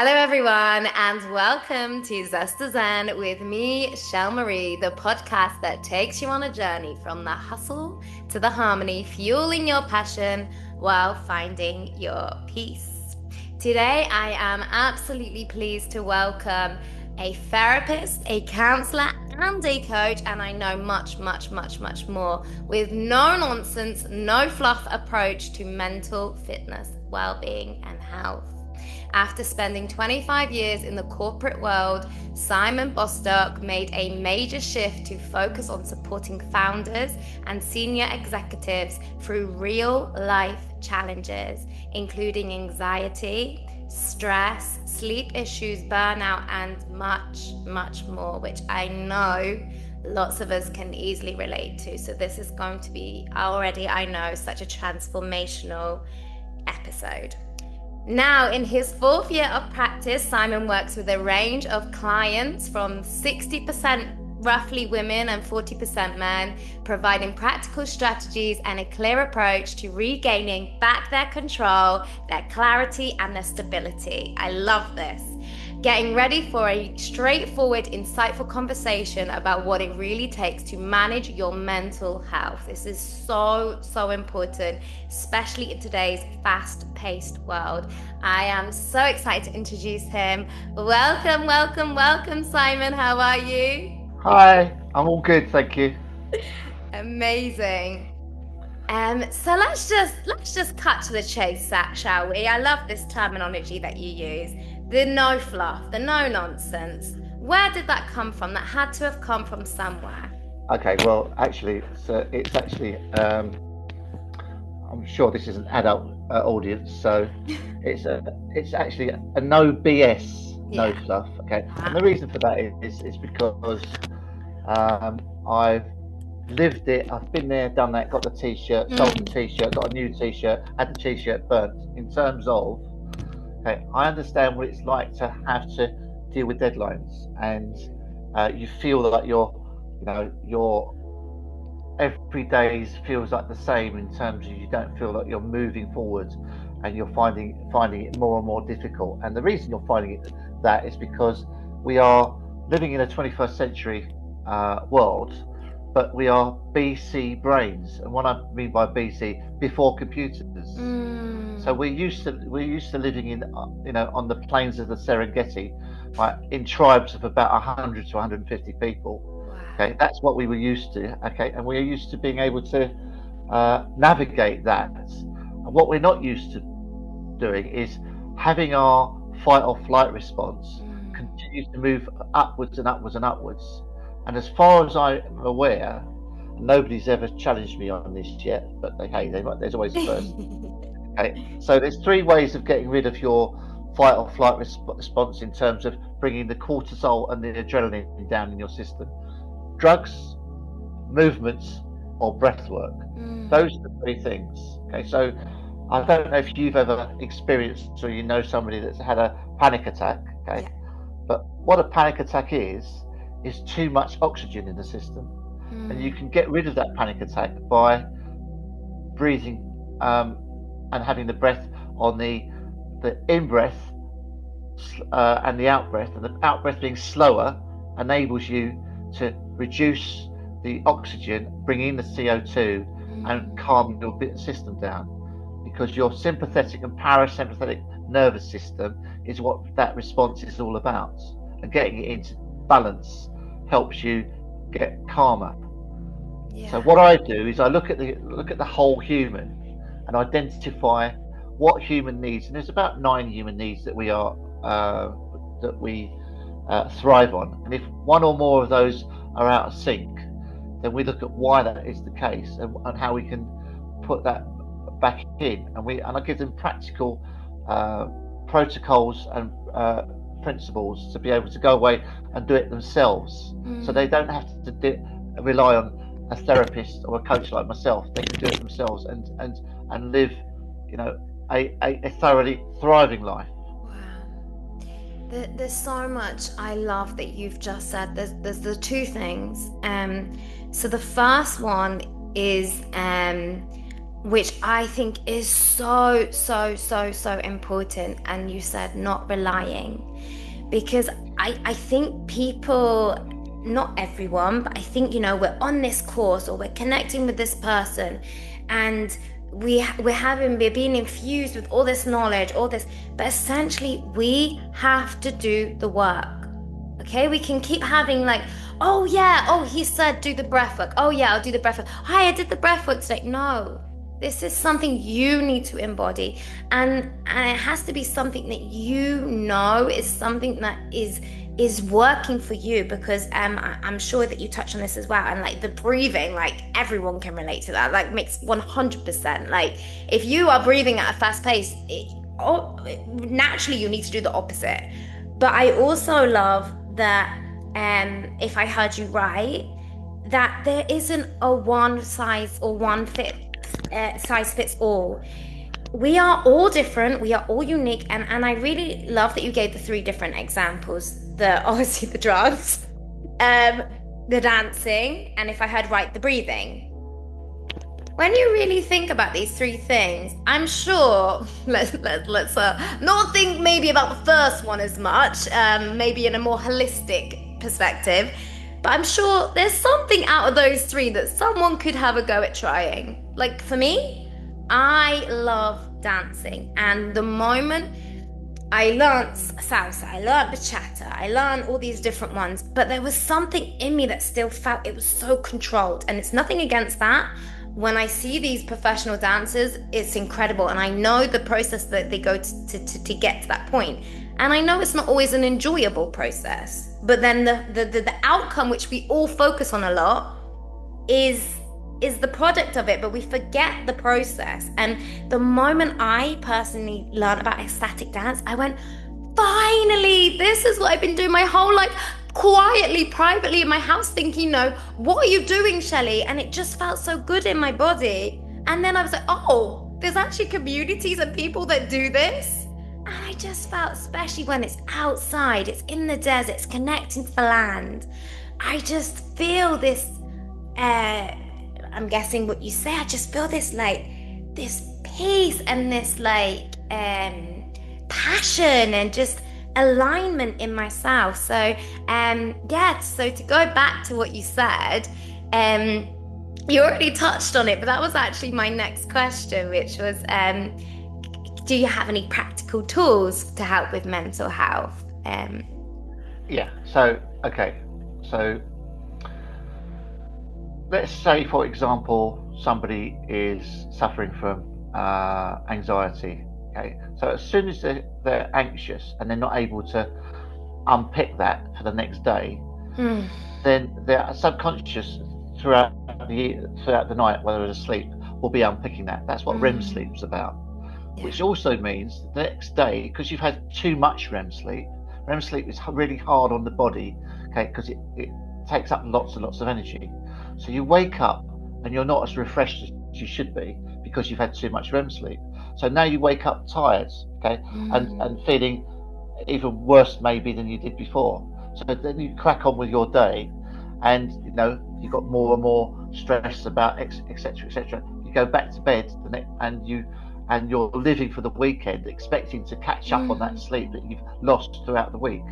Hello everyone and welcome to Zest, no Zen with me, Shel Marie, the podcast that takes you on a journey from the hustle to the harmony, fueling your passion while finding your peace. Today I am absolutely pleased to welcome a therapist, a counselor and a coach, and I know much more with no-nonsense, no-fluff approach to mental fitness, well-being and health. After spending 25 years in the corporate world, Simon Bostock made a major shift to focus on supporting founders and senior executives through real-life challenges, including anxiety, stress, sleep issues, burnout, and much more, which I know lots of us can easily relate to. So this is going to be already, I know, such a transformational episode. Now, in his fourth year of practice, Simon works with a range of clients from 60% roughly women and 40% men, providing practical strategies and a clear approach to regaining back their control, their clarity, and their stability. I love this. Getting ready for a straightforward, insightful conversation about what it really takes to manage your mental health. This is so important, especially in today's fast-paced world. I am so excited to introduce him. Welcome, Simon. How are you? Hi, I'm all good, thank you. Amazing. So let's just cut to the chase, shall we? I love this terminology that you use. The no fluff, the no nonsense. Where did that come from? That had to have come from somewhere. Okay, well, actually, it's actually, I'm sure this is an adult audience, so it's actually a no BS, no fluff. Okay, and the reason for that is because I've lived it. I've been there, done that, got the T-shirt, sold the T-shirt, got a new T-shirt, had the T-shirt burnt. In terms of, okay, I understand what it's like to have to deal with deadlines, and you feel like your every day feels like the same in terms of you don't feel like you're moving forward, and you're finding it more and more difficult. And the reason you're finding that is because we are living in a 21st century world, but we are BC brains, and what I mean by BC, before computers. So we're used to living in on the plains of the Serengeti, right, in tribes of about 100 to 150 people. Okay, that's what we were used to. Okay, and we're used to being able to navigate that. And what we're not used to doing is having our fight or flight response continue to move upwards and upwards and upwards. And as far as I'm aware, nobody's ever challenged me on this yet, but there's always a first. Okay, so there's three ways of getting rid of your fight or flight response in terms of bringing the cortisol and the adrenaline down in your system: drugs, movements, or breath work. Those are the three things. Okay, so I don't know if you've ever experienced or you know somebody that's had a panic attack. Okay, but what a panic attack is too much oxygen in the system, and you can get rid of that panic attack by breathing and having the breath on the in breath and the out breath, and the out breath being slower enables you to reduce the oxygen, bring in the CO2, and calm your system down, because your sympathetic and parasympathetic nervous system is what that response is all about, and getting it into balance helps you get calmer. So what I do is I look at the whole human and identify what human needs, and there's about 9 human needs that we thrive on, and if one or more of those are out of sync, then we look at why that is the case, and how we can put that back in, and I give them practical protocols and principles to be able to go away and do it themselves, so they don't have to rely on a therapist or a coach like myself. They can do it themselves and live a thoroughly thriving life. Wow, there's so much I love that you've just said. There's the two things. So the first one is which I think is so, so, so, so important. And you said not relying, because I think people, not everyone, but I think, we're on this course or we're connecting with this person, and we're being infused with all this knowledge, all this, but essentially we have to do the work. Okay, we can keep having like, oh yeah, oh he said do the breath work. Oh yeah, I'll do the breath work. Hi, I did the breath work today. No, this is something you need to embody, and it has to be something that is something that is working for you, because I'm sure that you touched on this as well, and like the breathing, like everyone can relate to that, like makes 100%. Like if you are breathing at a fast pace, naturally you need to do the opposite. But I also love that, if I heard you right, that there isn't a one size or size fits all. We are all different, we are all unique, and I really love that you gave the three different examples. Obviously the drugs, the dancing, and if I heard right, the breathing. When you really think about these three things, I'm sure let's not think maybe about the first one as much, maybe in a more holistic perspective, but I'm sure there's something out of those three that someone could have a go at trying. Like for me, I love dancing, and the moment I learned salsa, I learned bachata, I learned all these different ones, but there was something in me that still felt it was so controlled. And it's nothing against that. When I see these professional dancers, it's incredible. And I know the process that they go to get to that point. And I know it's not always an enjoyable process. But then the outcome, which we all focus on a lot, is the product of it, but we forget the process. And the moment I personally learned about ecstatic dance, I went, finally, this is what I've been doing my whole life, quietly, privately in my house, thinking, what are you doing, Shelley? And it just felt so good in my body. And then I was like, oh, there's actually communities and people that do this. And I just felt, especially when it's outside, it's in the desert, it's connecting to the land, I just feel this, I'm guessing what you say, I just feel this peace and this passion and just alignment in myself. So so to go back to what you said, you already touched on it, but that was actually my next question, which was, do you have any practical tools to help with mental health? So let's say, for example, somebody is suffering from anxiety. Okay, so as soon as they're anxious and they're not able to unpick that for the next day, then their subconscious throughout the night, while they're asleep, will be unpicking that. That's what REM sleep's about. Yeah. Which also means the next day, because you've had too much REM sleep is really hard on the body, okay, because it takes up lots and lots of energy. So you wake up and you're not as refreshed as you should be because you've had too much REM sleep. So now you wake up tired, okay, and feeling even worse maybe than you did before. So then you crack on with your day, and you've got more and more stress about etc. You go back to bed and you're living for the weekend, expecting to catch up on that sleep that you've lost throughout the week.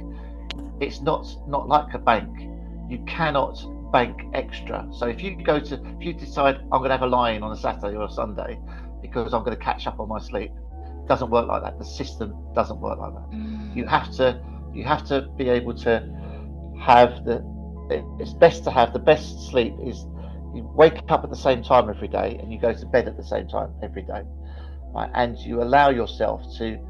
It's not like a bank. You cannot bank extra. So if you decide I'm going to have a lie-in on a Saturday or a Sunday because I'm going to catch up on my sleep, it doesn't work like that. The system doesn't work like that. You have to be able to have it's best to have the best sleep is you wake up at the same time every day and you go to bed at the same time every day, right? And you allow yourself to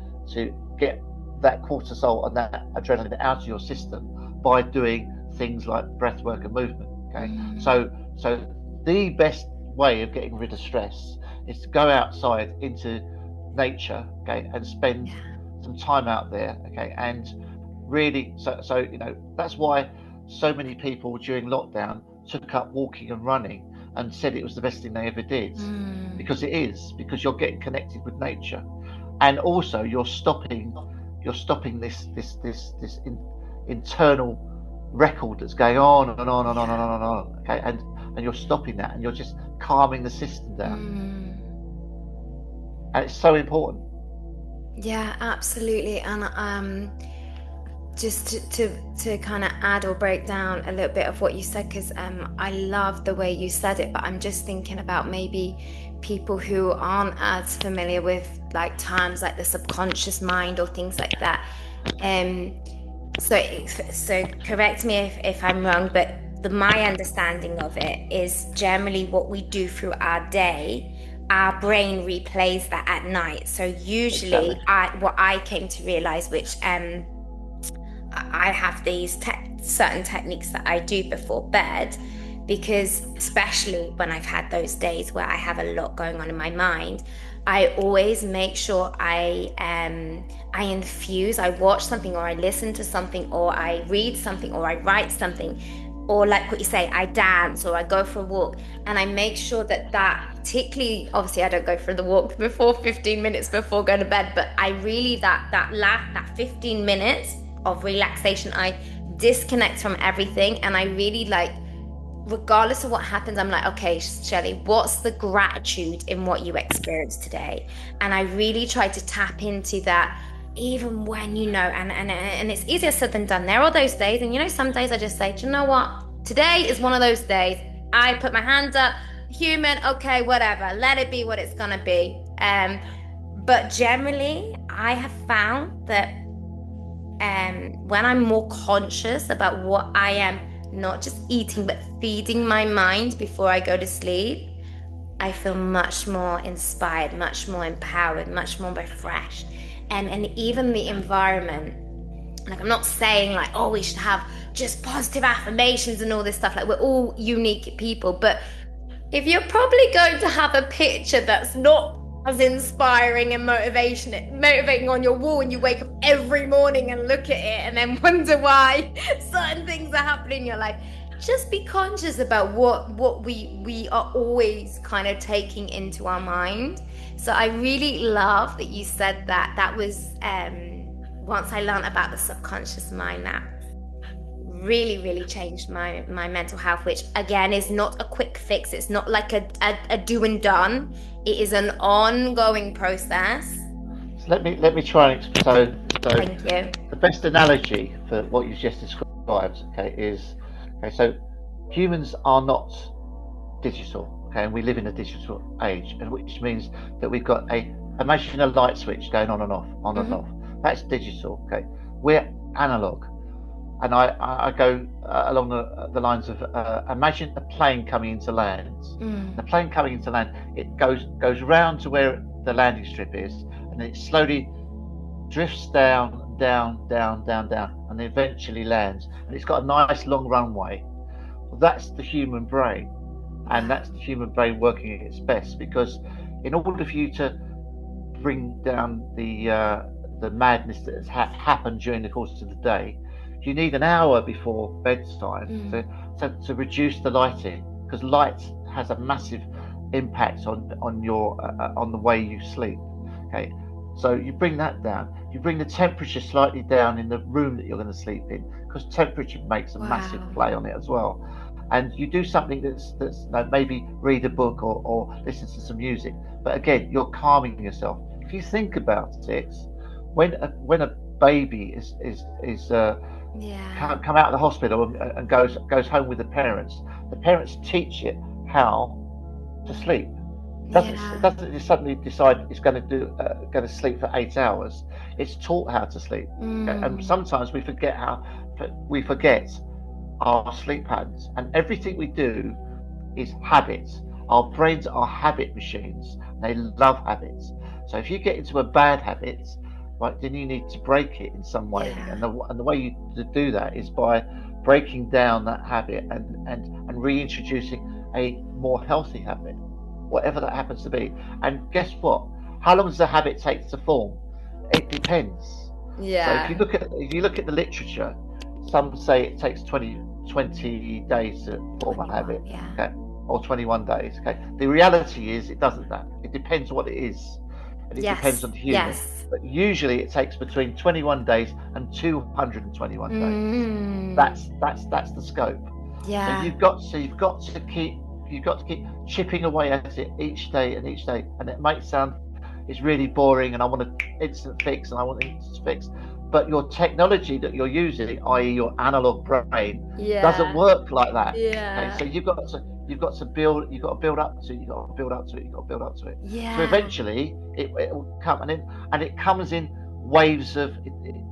get that cortisol and that adrenaline out of your system by doing things like breath work and movement. Okay, so the best way of getting rid of stress is to go outside into nature, okay, and spend some time out there, okay, and really so that's why so many people during lockdown took up walking and running and said it was the best thing they ever did, because because you're getting connected with nature, and also you're stopping this internal record that's going on and on and on and on and on, okay, and you're stopping that, and you're just calming the system down. and it's so important. Yeah, absolutely. And just to kind of add or break down a little bit of what you said, because I love the way you said it, but I'm just thinking about maybe people who aren't as familiar with like terms like the subconscious mind or things like that. Um, so correct me if I'm wrong, but my understanding of it is generally what we do through our day, our brain replays that at night. So usually, Exactly. what I came to realize, which I have these certain techniques that I do before bed, because especially when I've had those days where I have a lot going on in my mind, I always make sure I infuse, I watch something, or I listen to something, or I read something, or I write something, or like what you say, I dance or I go for a walk, and I make sure that particularly, obviously I don't go for the walk before 15 minutes before going to bed, but I really that 15 minutes of relaxation, I disconnect from everything, and I really like, regardless of what happens, I'm like, okay, Shelley, what's the gratitude in what you experienced today? And I really try to tap into that, even when, and it's easier said than done. There are those days, and some days I just say, do you know what? Today is one of those days. I put my hands up, human, okay, whatever, let it be what it's gonna be. But generally, I have found that when I'm more conscious about what I am not just eating, but feeding my mind before I go to sleep, I feel much more inspired, much more empowered, much more refreshed. And even the environment, like, I'm not saying like, oh, we should have just positive affirmations and all this stuff. Like, we're all unique people. But if you're probably going to have a picture that's not as inspiring and motivating on your wall, and you wake up every morning and look at it and then wonder why certain things are happening in your life, just be conscious about what we are always kind of taking into our mind. So I really love that you said that. That was once I learned about the subconscious mind, that really, really changed my mental health, which again is not a quick fix. It's not like a do and done. It is an ongoing process. So let me try and explain. So Thank you. the best analogy for what you've just described, okay, is okay. So humans are not digital, okay, and we live in a digital age, and which means that we've got imagine a light switch going on and off, on and off. That's digital, okay. We're analog, and I go along the lines of imagine a plane coming into land. The plane coming into land, it goes round to where the landing strip is, and it slowly drifts down, and eventually lands. And it's got a nice long runway. Well, that's the human brain, and that's the human brain working at its best. Because in order for you to bring down the madness that has happened during the course of the day, you need an hour before bedtime to reduce the lighting, because light has a massive impact on your on the way you sleep. Okay, so you bring that down. You bring the temperature slightly down in the room that you're going to sleep in, because temperature makes a massive play on it as well. And you do something that's maybe read a book or listen to some music. But again, you're calming yourself. If you think about it, when a baby is come out of the hospital and goes home with the parents teach it how to sleep. It doesn't just suddenly decide it's going to sleep for 8 hours. It's taught how to sleep. And sometimes we forget our sleep patterns, and everything we do is habits. Our brains are habit machines. They love habits. So if you get into a bad habit, right, then you need to break it in some way. And the way you do that is by breaking down that habit and reintroducing a more healthy habit, whatever that happens to be. And guess what? How long does a habit take to form? It depends. So if you look at the literature, some say it takes 20 days to form a habit, okay, or 21 days. Okay, the reality is it doesn't. That it depends what it is, and it depends on the human. But usually it takes between 21 days and 221 days. That's the scope. So you've got to keep chipping away at it each day, and it might sound it's really boring and I want an instant fix and I want an instant fix. But your technology that you're using, i.e. your analog brain, doesn't work like that. Yeah. Okay? So you've got to build up to it, you've got to build up to it, you've got to build up to it. Yeah. So eventually it will come, and it comes in waves of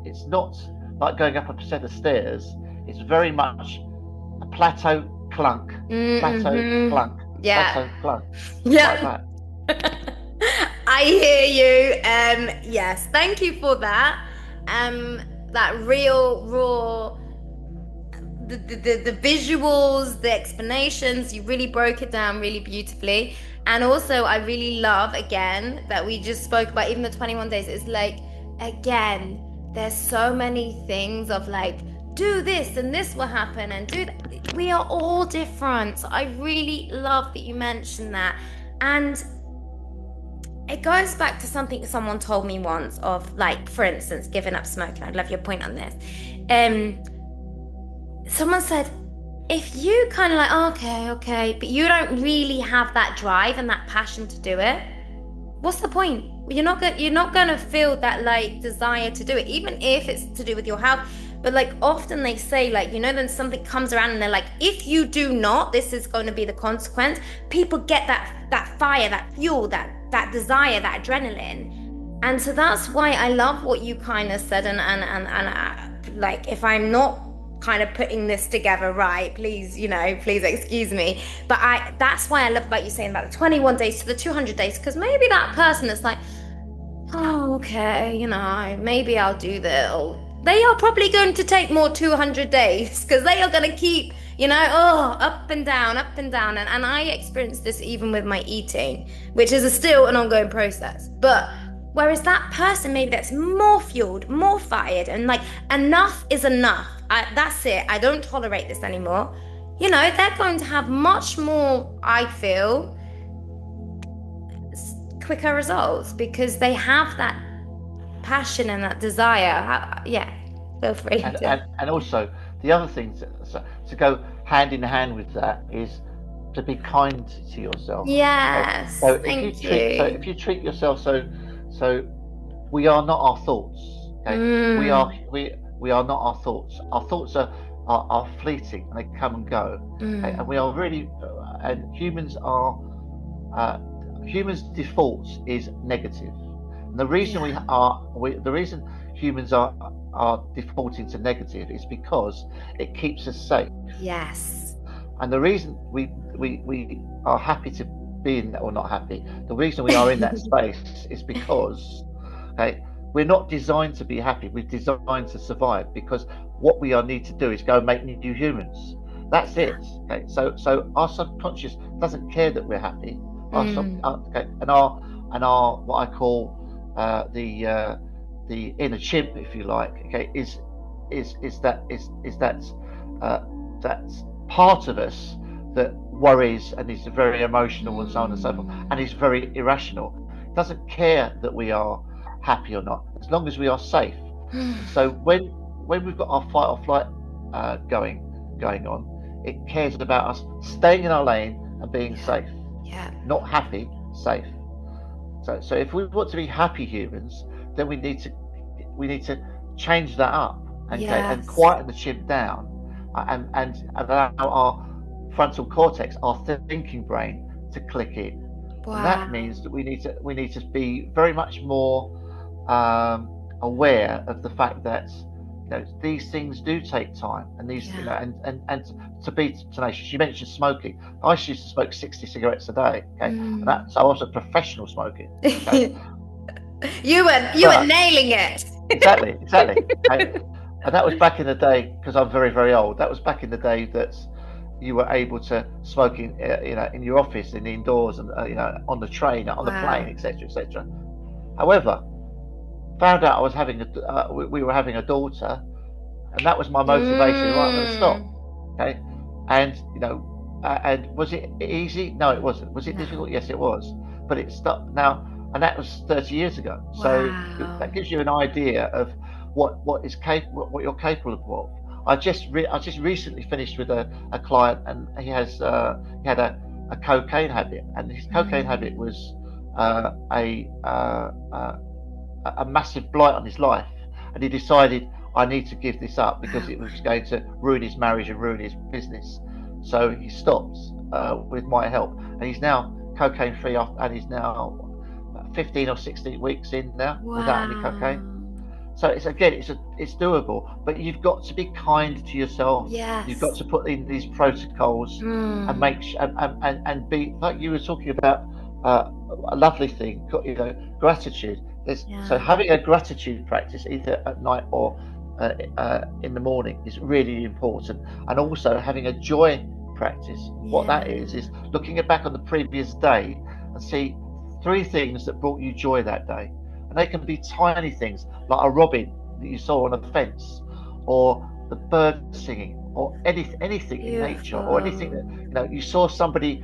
it's not like going up a set of stairs. It's very much a plateau clunk, plateau clunk, plateau clunk. Yeah. Like that. I hear you. Yes, thank you for that. That real raw, the visuals, the explanations, you really broke it down really beautifully. And also I really love, again, that we just spoke about even the 21 days. It's like, again, there's so many things of like, do this and this will happen, and do that. We are all different. So I really love that you mentioned that. And it goes back to something someone told me once of, like, for instance, giving up smoking. I'd love your point on this. Someone said, if you kind of like, okay, but you don't really have that drive and that passion to do it, what's the point? You're not going to feel that, like, desire to do it, even if it's to do with your health. But, like, often they say, like, you know, then something comes around and they're like, if you do not, this is going to be the consequence. People get that fire, that fuel, that desire, that adrenaline. And so that's why I love what you kind of said. And like, if I'm not kind of putting this together right, please excuse me. But that's why I love about you saying about the 21 days to the 200 days, because maybe that person is like, oh, okay, you know, maybe I'll do that. They are probably going to take more 200 days because they are going to keep, you know, up and down. And I experienced this even with my eating, which is still an ongoing process. But whereas that person, maybe that's more fueled, more fired, and like, enough is enough. That's it. I don't tolerate this anymore. You know, they're going to have much more, I feel, quicker results because they have that passion and that desire. Feel free. And also the other thing to go hand in hand with that is to be kind to yourself. Yes. So if you treat yourself so we are not our thoughts. Okay? We are not our thoughts. Our thoughts are fleeting and they come and go. Okay? And we are really and humans defaults is negative. And the reason the reason humans are defaulting to negative is because it keeps us safe. Yes. And the reason we are happy to be in that, or not happy, the reason we are in that space is because we're not designed to be happy. We're designed to survive, because what we need to do is go and make new humans. That's it. Okay. So our subconscious doesn't care that we're happy. And our what I call the inner chimp, if you like, okay, is that part of us that worries and is very emotional and so on and so forth, and is very irrational. It doesn't care that we are happy or not, as long as we are safe. So when we've got our fight or flight going on, it cares about us staying in our lane and being safe. Not happy, safe. So if we want to be happy humans, then we need to change that up and quieten the chimp down, and allow our frontal cortex, our thinking brain, to click in. Wow. And that means that we need to be very much more aware of the fact that, you know, these things do take time, and these you know, and to be tenacious. You mentioned smoking. I used to smoke 60 cigarettes a day. Okay, and so I was a professional smoker. Okay? you were nailing it. Exactly. Okay? And that was back in the day, because I'm very, very old. That was back in the day that you were able to smoke in your office, in the indoors, and on the train, on the plane, etc. However, found out I was we were having a daughter, and that was my motivation. Right, I'm going to stop. Okay, and and was it easy? No, it wasn't. Was it difficult? Yes, it was. But it stopped now, and that was 30 years ago. So that gives you an idea of what you're capable of. I just recently finished with a client, and he had a cocaine habit, and his cocaine habit was a massive blight on his life, and he decided, I need to give this up because it was going to ruin his marriage and ruin his business. So he stopped with my help, and he's now cocaine free, and he's now 15 or 16 weeks in now without any cocaine. So it's doable, but you've got to be kind to yourself. Yes. You've got to put in these protocols and make and be, like you were talking about, a lovely thing, gratitude. So having a gratitude practice either at night or in the morning is really important, and also having a joy practice. What that is looking back on the previous day and see 3 things that brought you joy that day. And they can be tiny things, like a robin that you saw on a fence, or the bird singing, or anything in nature, or anything that you saw somebody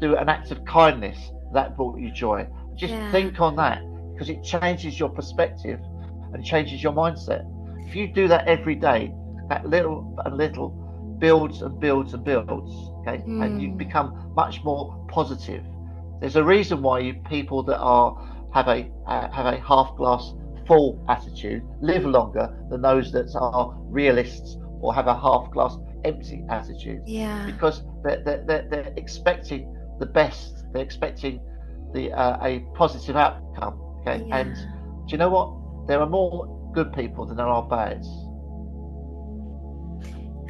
do an act of kindness that brought you joy. Just think on that, because it changes your perspective and changes your mindset. If you do that every day, that little and little builds and builds and builds, okay, and you become much more positive. There's a reason why people that have a half glass full attitude live longer than those that are realists or have a half glass empty attitude. Because they're expecting the best. They're expecting a positive outcome. Okay, and do you know what? There are more good people than there are bads.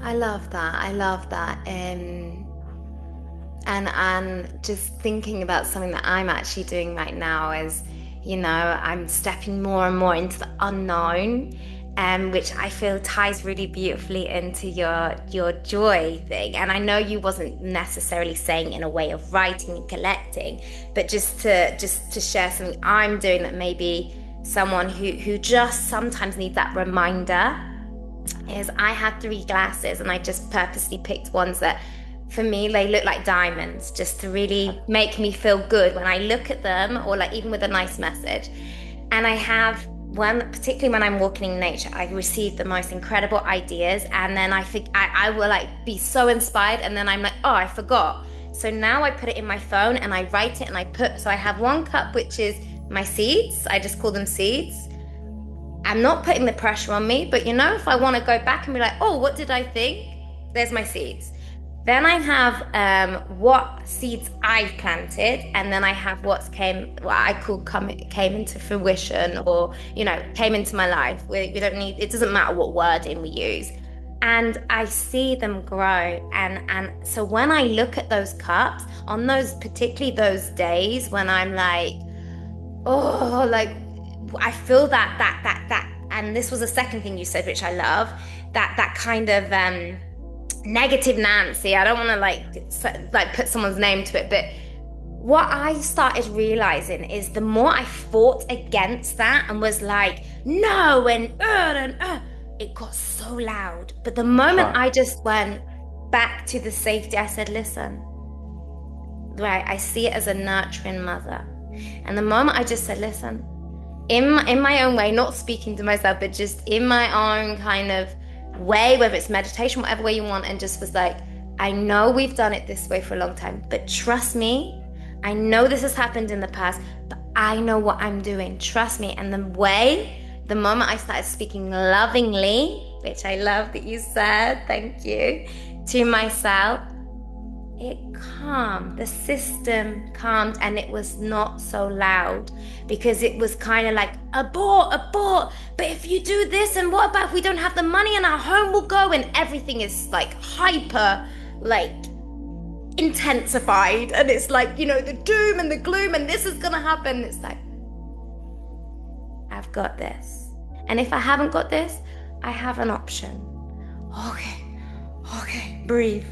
I love that. And just thinking about something that I'm actually doing right now is, I'm stepping more and more into the unknown, which I feel ties really beautifully into your joy thing. And I know you wasn't necessarily saying in a way of writing and collecting, but just to share something I'm doing that maybe someone who just sometimes needs that reminder is, I had 3 glasses and I just purposely picked ones that, for me, they look like diamonds, just to really make me feel good when I look at them, or like even with a nice message. And I have one, particularly when I'm walking in nature, I receive the most incredible ideas, and then I think I will like be so inspired, and then I'm like, oh, I forgot. So now I put it in my phone and I write it, and so I have 1 cup which is my seeds. I just call them seeds. I'm not putting the pressure on me, but if I want to go back and be like, oh, what did I think? There's my seeds. Then I have what seeds I've planted, and then I have what came into fruition, or came into my life. We don't need, it doesn't matter what wording we use, and I see them grow. And so when I look at those cups, on particularly those days when I'm like, oh, like I feel that, and this was the second thing you said, which I love, that kind of negative Nancy. I don't want to like put someone's name to it, but what I started realizing is the more I fought against that and was like, no, and it got so loud. But the moment I just went back to the safety, I said, listen, right, I see it as a nurturing mother. And the moment I just said, listen, in my own way, not speaking to myself, but just in my own kind of way, whether it's meditation, whatever way you want, and just was like, I know we've done it this way for a long time, but trust me, I know this has happened in the past, but I know what I'm doing, trust me. And the moment I started speaking lovingly, which I love that you said, thank you, to myself, it calmed, the system calmed, and it was not so loud, because it was kind of like, abort, but if you do this, and what about if we don't have the money and our home will go, and everything is like hyper, like intensified, and it's like, the doom and the gloom, and this is gonna happen. It's like, I've got this, and if I haven't got this, I have an option. Okay, breathe.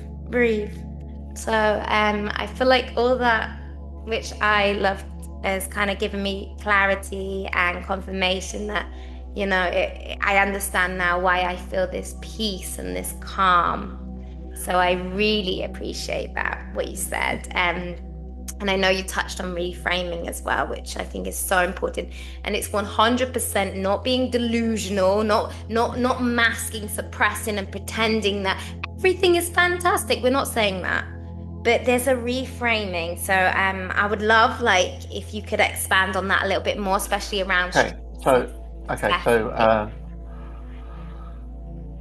So I feel like all that, which I loved, has kind of given me clarity and confirmation that, I understand now why I feel this peace and this calm. So I really appreciate that, what you said. And I know you touched on reframing as well, which I think is so important. And it's 100% not being delusional, not masking, suppressing, and pretending that everything is fantastic. We're not saying that. but there's a reframing. So I would love like if you could expand on that a little bit more, especially around Okay, so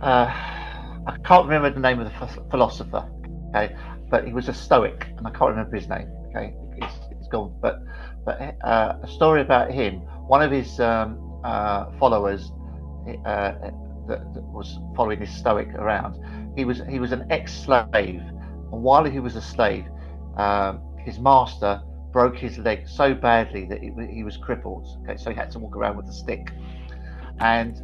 I can't remember the name of the philosopher. Okay, but he was a Stoic, and I can't remember his name. Okay, it's gone. But a story about him. One of his followers that was following this Stoic around. He was an ex-slave, and while he was a slave, his master broke his leg so badly that he was crippled. Okay, so he had to walk around with a stick. And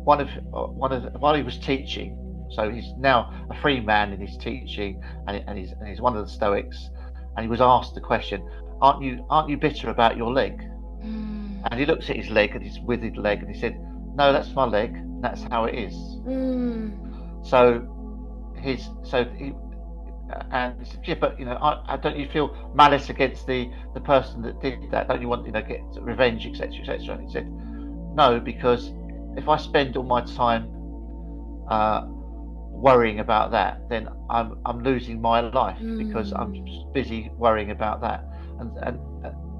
while he was teaching, so he's now a free man and he's teaching, and he's one of the Stoics, and he was asked the question, "Aren't you bitter about your leg?" And he looks at his leg, and his withered leg, and he said, "No, that's my leg. That's how it is." So he and he said, "Yeah, but I don't you feel malice against the person that did that? Don't you want get revenge, etc., etc.?" And he said, "No, because if I spend all my time worrying about that, then I'm losing my life because I'm busy worrying about that." And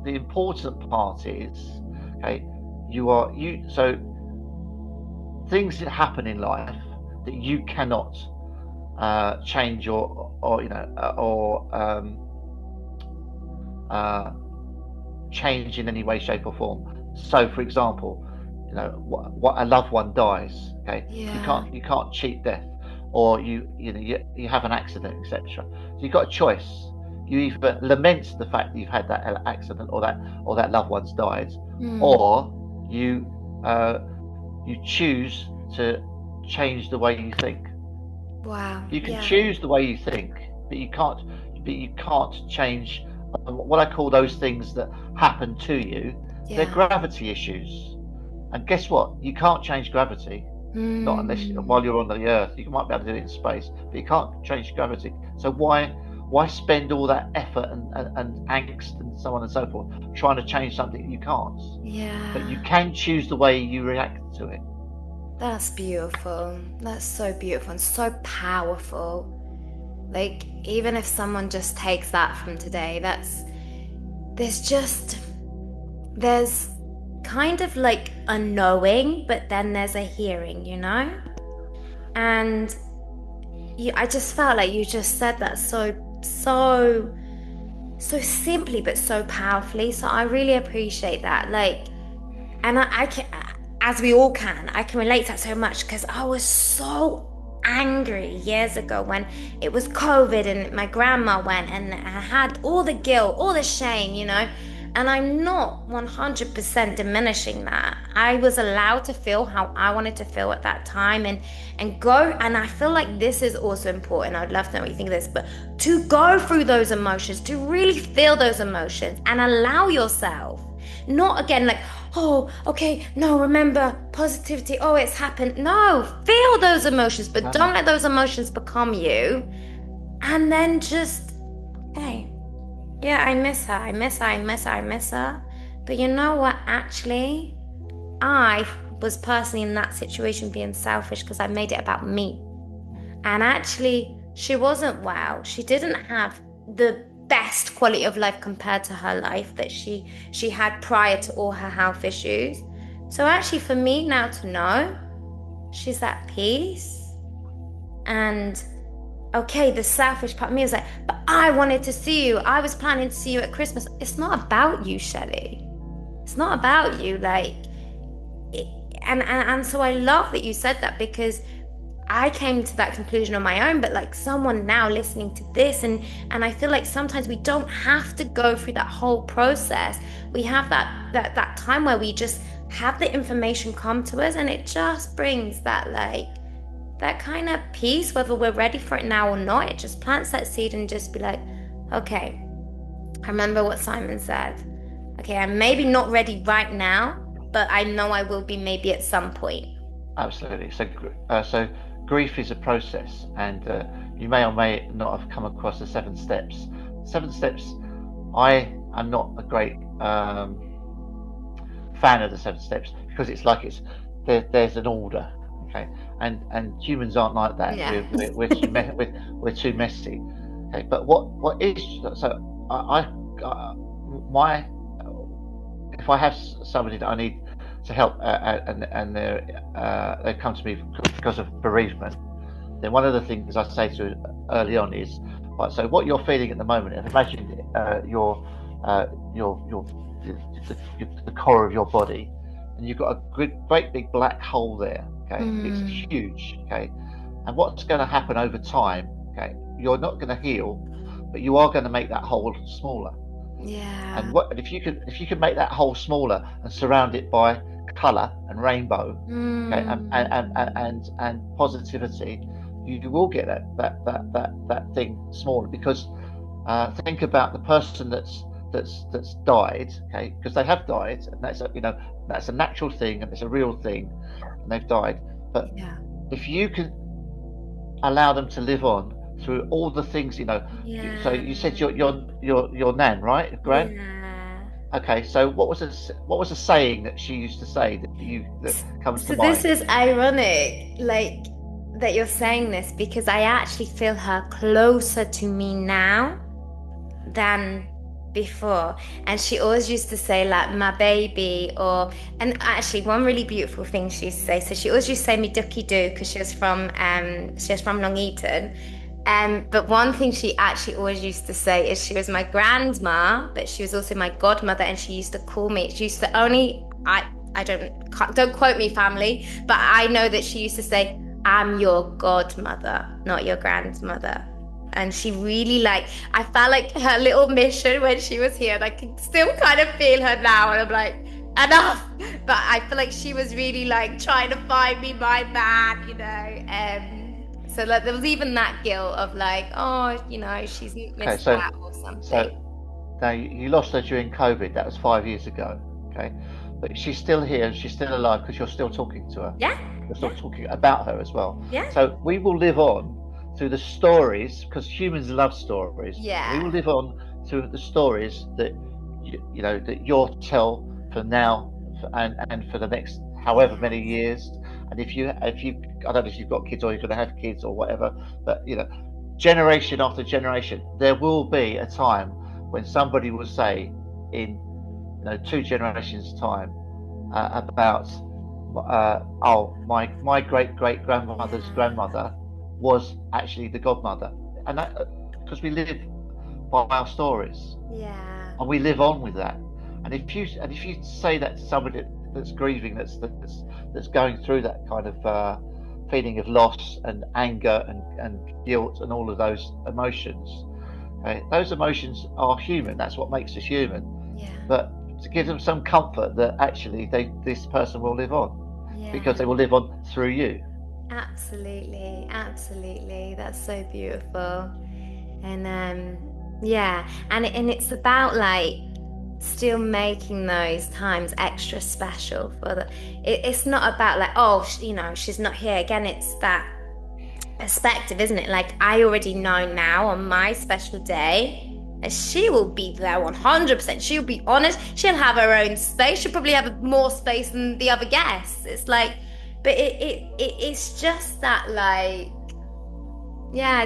the important part is, okay, so things that happen in life that you cannot change or change in any way, shape, or form. So, for example, what a loved one dies. Okay, you can't cheat death, or you have an accident, etc. So you've got a choice. You either lament the fact that you've had that accident or that loved one's died, or you choose to change the way you think. Wow. You can choose the way you think, but you can't change what I call those things that happen to you. They're gravity issues. And guess what? You can't change gravity. Not unless while you're on the Earth. You might be able to do it in space, but you can't change gravity. So why spend all that effort and angst and so on and so forth trying to change something you can't? But you can choose the way you react to it. That's beautiful. That's so beautiful and so powerful. Like, even if someone just takes that from today, there's kind of like a knowing, but then there's a hearing, And I just felt like you just said that so simply, but so powerfully. So I really appreciate that. Like, and I can, as we all can, I can relate to that so much because I was so angry years ago when it was COVID and my grandma went, and I had all the guilt, all the shame, and I'm not 100% diminishing that. I was allowed to feel how I wanted to feel at that time and go, and I feel like this is also important. I'd love to know what you think of this, but to go through those emotions, to really feel those emotions and allow yourself, not again like, oh, okay, no, remember positivity, oh, it's happened. No, feel those emotions, but don't let those emotions become you. And then just, hey, yeah, I miss her. But you know what? Actually, I was personally in that situation being selfish because I made it about me. And actually, she wasn't well. She didn't have the best quality of life compared to her life that she had prior to all her health issues. So actually, for me now to know she's at peace, and okay, the selfish part of me was like, but I wanted to see you. I was planning to see you at Christmas. It's not about you, Shelley. It's not about you. Like, and so I love that you said that, because I came to that conclusion on my own, but like someone now listening to this, and I feel like sometimes we don't have to go through that whole process. We have that time where we just have the information come to us, and it just brings that that kind of peace, whether we're ready for it now or not. It just plants that seed and just be like, okay, I remember what Simon said. Okay, I'm maybe not ready right now, but I know I will be maybe at some point. Absolutely. So grief is a process, and you may or may not have come across the 7 steps. 7 steps, I am not a great fan of the 7 steps, because it's like there's an order, okay, and humans aren't like that. We're too messy. Okay, but what is so? My if I have somebody that I need to help and they come to me because of bereavement, then one of the things I say to early on is, right, so what you're feeling at the moment, and imagine your the core of your body, and you've got a great big black hole there. Okay, it's huge. Okay, and what's going to happen over time? Okay, you're not going to heal, but you are going to make that hole smaller. Yeah. And if you can make that hole smaller and surround it by color and rainbow, okay, and positivity, you will get that thing smaller. Because think about the person that's died, okay, because they have died, and that's a natural thing and it's a real thing, and they've died. But if you can allow them to live on through all the things, so you said your nan, right, Gran? Yeah. Okay, so what was a saying that she used to say that comes to mind? So this is ironic, like, that you're saying this, because I actually feel her closer to me now than before. And she always used to say, like, my baby, and actually one really beautiful thing she used to say, so she always used to say me ducky do, because she was from Long Eaton. But one thing she actually always used to say is she was my grandma, but she was also my godmother, and she used to call me. She used to only I don't quote me, family, but I know that she used to say, "I'm your godmother, not your grandmother." And she really, I felt like her little mission when she was here, and I can still kind of feel her now, and I'm like, enough. But I feel like she was really trying to find me my man. So there was even that guilt of she's missed that or something. So now you lost her during COVID. That was 5 years ago. Okay, but she's still here and she's still alive because you're still talking to her. Yeah. You're still talking about her as well. Yeah. So we will live on through the stories, because humans love stories. Yeah. We will live on through the stories that that you'll tell for now and for the next however many years. And if you I don't know if you've got kids or you're going to have kids or whatever, but generation after generation, there will be a time when somebody will say in 2 generations time about my great grandmother's grandmother was actually the godmother, and that because we live by our stories, and we live on with that. And if you say that to somebody that's grieving, that's going through that kind of feeling of loss and anger and guilt and all of those emotions, okay, those emotions are human. That's what makes us human. But to give them some comfort that actually this person will live on, because they will live on through you. Absolutely, that's so beautiful. And and it's about still making those times extra special it's not about she's not here again. It's that perspective, isn't it? I already know now on my special day, and she will be there 100%. She'll be honest, she'll have her own space, she'll probably have more space than the other guests. It's but it's just that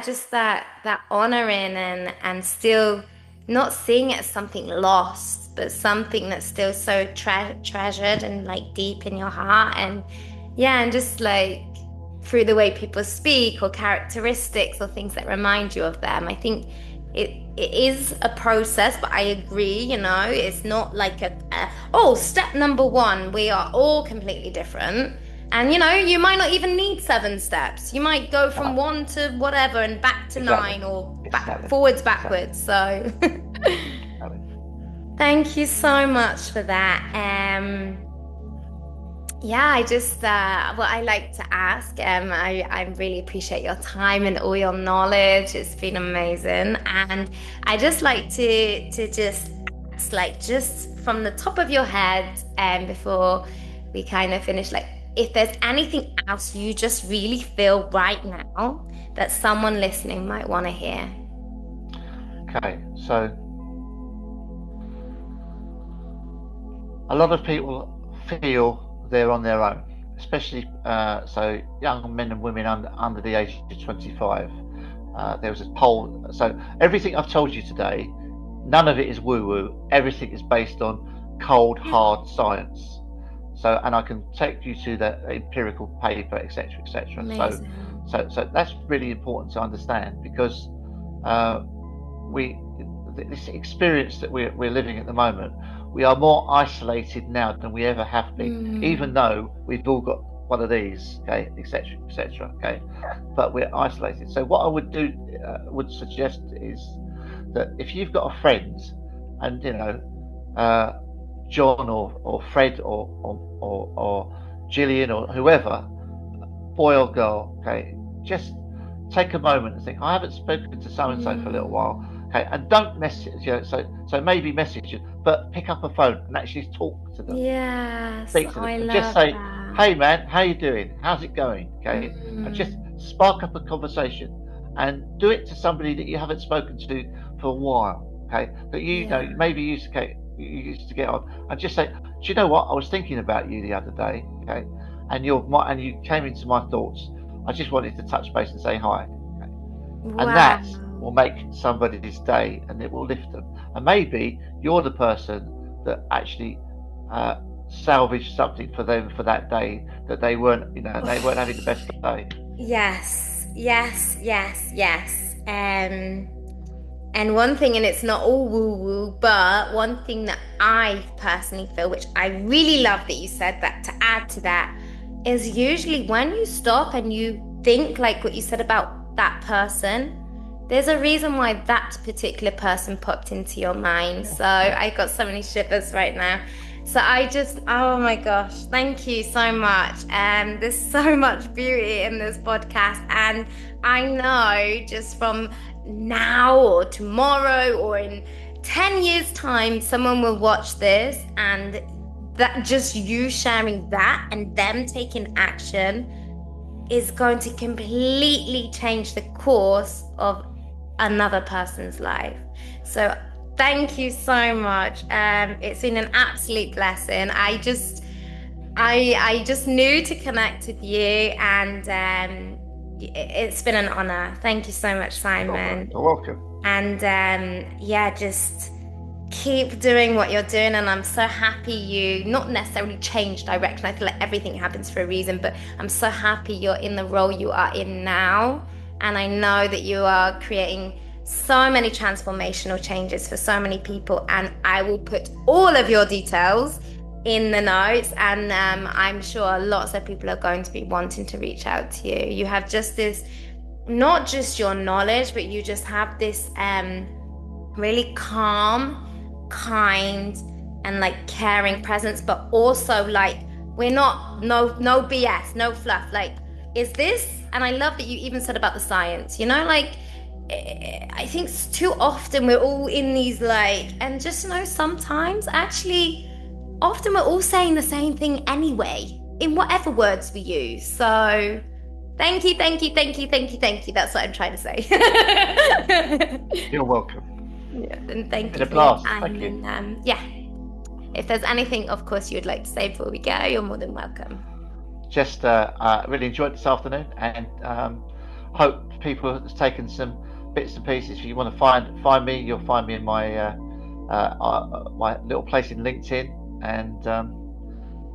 just that honoring and still not seeing it as something lost, but something that's still so treasured and deep in your heart. And just through the way people speak or characteristics or things that remind you of them. I think it is a process, but I agree, it's not step number 1, we are all completely different. And you might not even need 7 steps. You might go from 1 to whatever and back to 9 or backwards. So thank you so much for that. I just what I like to ask, I really appreciate your time and all your knowledge. It's been amazing. And I just like to just ask, just from the top of your head, before we kind of finish, if there's anything else you just really feel right now that someone listening might want to hear. Okay, so a lot of people feel they're on their own, especially so young men and women under the age of 25. there was a poll. So everything I've told you today, none of it is woo-woo. Everything is based on cold, hard science. So, and I can take you to the empirical paper, etc., etc. So that's really important to understand, because this experience that we're living at the moment, we are more isolated now than we ever have been, even though we've all got one of these, okay, etc., etc., okay, but we're isolated. So what I would suggest is that if you've got a friend, and John or Fred or Gillian or whoever, boy or girl, okay, just take a moment and think, I haven't spoken to so and so for a little while, okay, and don't message, so maybe message it, but pick up a phone and actually talk to them. Yes, speak to them, I and love just say, that. hey man, how you doing? How's it going? Okay, and just spark up a conversation, and do it to somebody that you haven't spoken to for a while, okay, that you know maybe you used to get on, and just say, do you know what? I was thinking about you the other day, okay, and you came into my thoughts. I just wanted to touch base and say hi, okay? And that will make somebody's day, and it will lift them. And maybe you're the person that actually salvaged something for them for that day, that they weren't having the best day. Yes. And one thing, and it's not all woo-woo, but one thing that I personally feel, which I really love that you said that, to add to that, is usually when you stop and you think like what you said about that person, there's a reason why that particular person popped into your mind. So I got so many shivers right now. So oh my gosh, thank you so much. There's so much beauty in this podcast. And I know just from now or tomorrow or in 10 years time, someone will watch this, and that just you sharing that and them taking action is going to completely change the course of another person's life. So thank you so much. It's been an absolute blessing. I just knew to connect with you, and it's been an honor. Thank you so much, Simon. You're welcome. And just keep doing what you're doing, and I'm so happy you not necessarily changed direction. I feel like everything happens for a reason, but I'm so happy you're in the role you are in now, and I know that you are creating so many transformational changes for so many people, and I will put all of your details in the notes, and I'm sure lots of people are going to be wanting to reach out to you. You have just this, not just your knowledge, but you just have this really calm, kind, and like caring presence, but also like we're not no BS, no fluff, like is this. And I love that you even said about the science, like I think too often we're all in these and just sometimes actually often we're all saying the same thing anyway in whatever words we use. So thank you. That's what I'm trying to say. You're welcome. Yeah, and thank you. It's a blast. Thank you. And if there's anything, of course, you would like to say before we go, you're more than welcome. Just really enjoyed this afternoon, and hope people have taken some bits and pieces. If you want to find me, you'll find me in my my little place in LinkedIn, and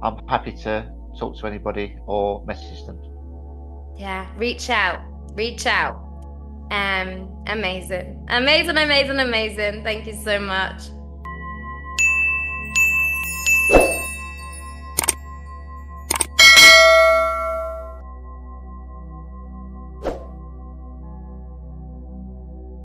I'm happy to talk to anybody or message them. Yeah, reach out. Amazing. Thank you so much.